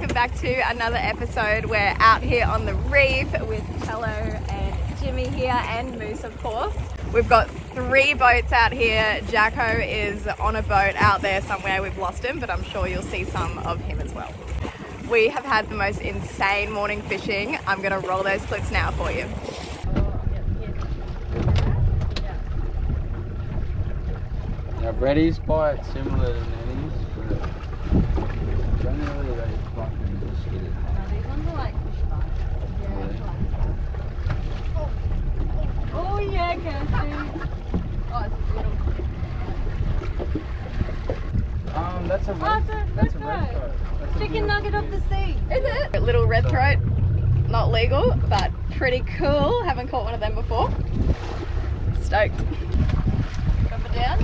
welcome back to another episode. We're out here on the reef with Cello and Jimmy here and Moose, of course. We've got 3 boats out here. Jacko is on a boat out there somewhere. We've lost him, but I'm sure you'll see some of him as well. We have had the most insane morning fishing. I'm gonna roll those clips now for you. Now Reddy's quite similar to Nanny's, but generally they fucking just get it. No, these ones are like fish bites. Yeah. Oh yeah, Kirsty. Oh, it's beautiful. That's a red, That's a red throat. Chicken nugget of the sea. Is it? A little red throat, not legal, but pretty cool. Haven't caught one of them before. Stoked. Drop it down.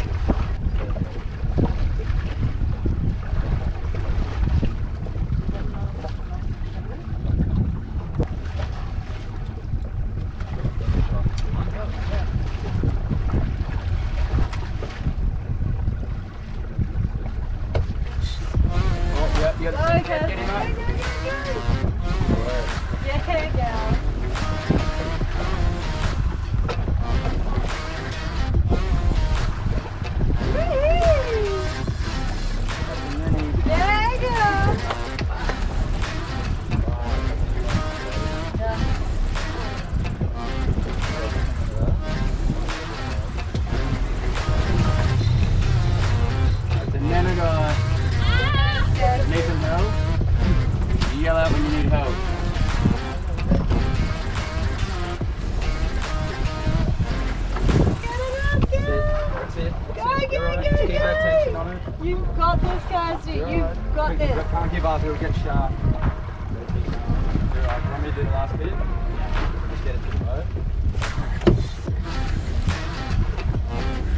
Get him up. Yeah, girl. Yeah, girl. That's a Nannygai. Need some help? You yell out when you need help. That's it. Go, You're go, right. go, Just keep go. that tension on it. You've got this, Kirsty. You're You've right. got this. Can't give up, it'll get sharp. You're right. Want me to do the last bit? Just get it to the boat.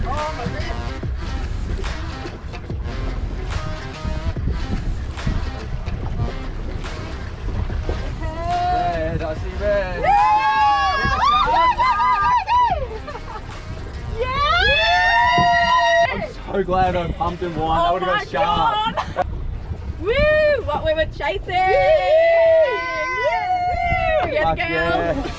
Oh my goodness. Red, I see red. Yeah! I'm so glad I pumped in one. Oh I would have got sharp. God. Woo! What we were chasing! Woo! Yes, Fuck girls! yeah.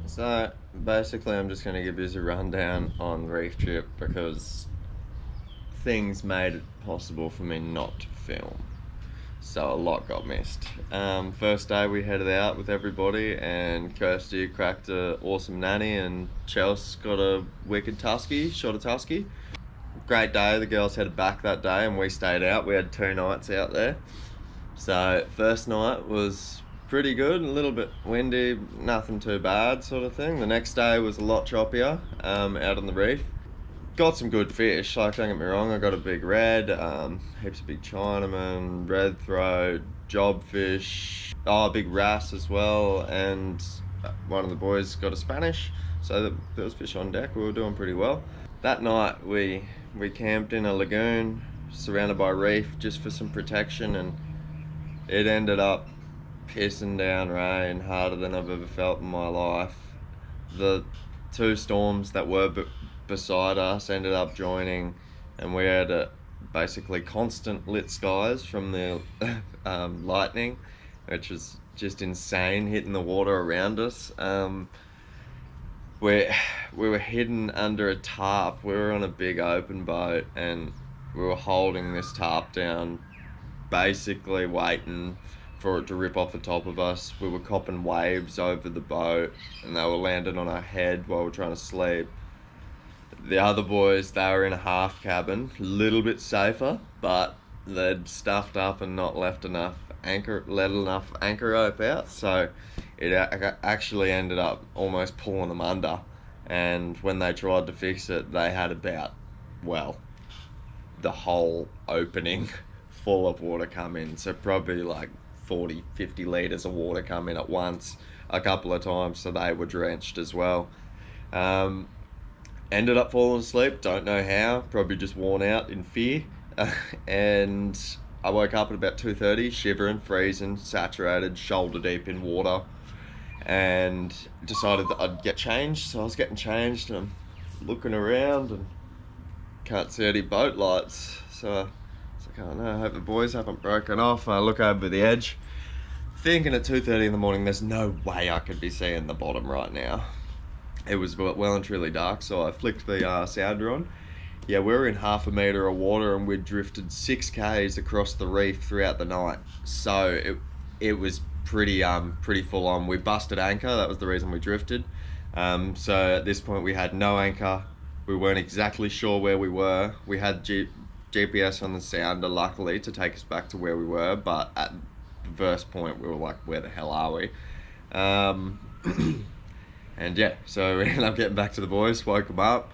So basically I'm just going to give you a rundown on the reef trip because things made it possible for me not to film. So a lot got missed. First day we headed out with everybody and Kirsty cracked an awesome nanny and Chelsea got a wicked tusky, shot a tusky. Great day, the girls headed back that day and we stayed out. We had 2 nights out there. So first night was pretty good, a little bit windy, nothing too bad sort of thing. The next day was a lot choppier out on the reef. Got some good fish, like don't get me wrong, I got a big red, heaps of big Chinaman, red throat, jobfish, a big wrasse as well, and one of the boys got a Spanish, so there was fish on deck. We were doing pretty well. that night we camped in a lagoon surrounded by reef just for some protection, and it ended up pissing down rain harder than I've ever felt in my life. The two storms that were beside us ended up joining, and we had basically constant lit skies from the lightning, which was just insane, hitting the water around us. We were hidden under a tarp. We were on a big open boat, and we were holding this tarp down, basically waiting for it to rip off the top of us. We were copping waves over the boat, and they were landing on our head while we were trying to sleep. The other boys, they were in a half cabin, a little bit safer, but they'd stuffed up and not left enough anchor rope out, so it actually ended up almost pulling them under. And when they tried to fix it, they had about, well, the whole opening full of water come in, so probably like 40-50 litres of water come in at once a couple of times, so they were drenched as well. Ended up falling asleep, don't know how, probably just worn out in fear. And I woke up at about 2:30, shivering, freezing, saturated, shoulder deep in water, and decided that I'd get changed. So I was getting changed, and I'm looking around and can't see any boat lights. So I was like, oh no, I hope the boys haven't broken off. I look over the edge, thinking at 2:30 in the morning, there's no way I could be seeing the bottom right now. It was well and truly dark, so I flicked the sounder on. Yeah, we were in 1/2 metre of water, and we'd drifted 6 k's across the reef throughout the night. So it was pretty full on. We busted anchor, that was the reason we drifted. So at this point we had no anchor. We weren't exactly sure where we were. We had GPS on the sounder, luckily, to take us back to where we were, but at the first point we were like, where the hell are we? And yeah, so we ended up getting back to the boys, woke them up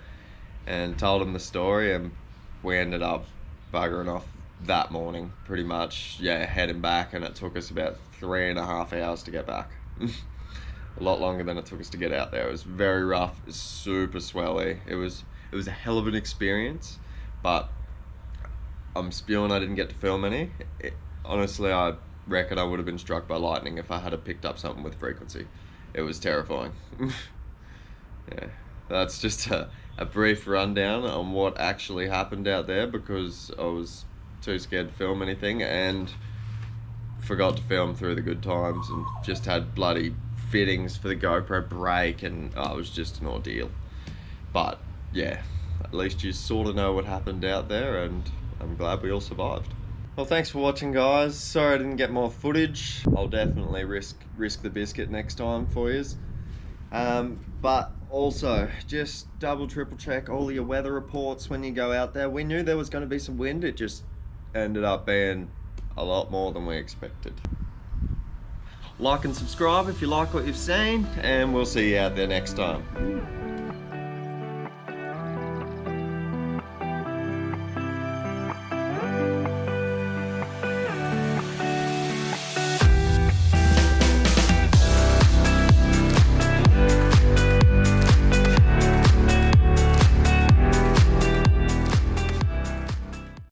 and told them the story, and we ended up buggering off that morning, pretty much, yeah, heading back, and it took us about 3.5 hours to get back. A lot longer than it took us to get out there. It was very rough, it was super swelly. It was a hell of an experience, but I'm spewing I didn't get to film any. Honestly, I reckon I would have been struck by lightning if I had picked up something with frequency. It was terrifying. Yeah, that's just a brief rundown on what actually happened out there, because I was too scared to film anything and forgot to film through the good times, and just had bloody fittings for the GoPro break, and it was just an ordeal. But yeah, at least you sort of know what happened out there, and I'm glad we all survived. Well, thanks for watching, guys. Sorry I didn't get more footage. I'll definitely risk the biscuit next time for yous. But also, just triple check all your weather reports when you go out there. We knew there was going to be some wind. It just ended up being a lot more than we expected. Like and subscribe if you like what you've seen, and we'll see you out there next time.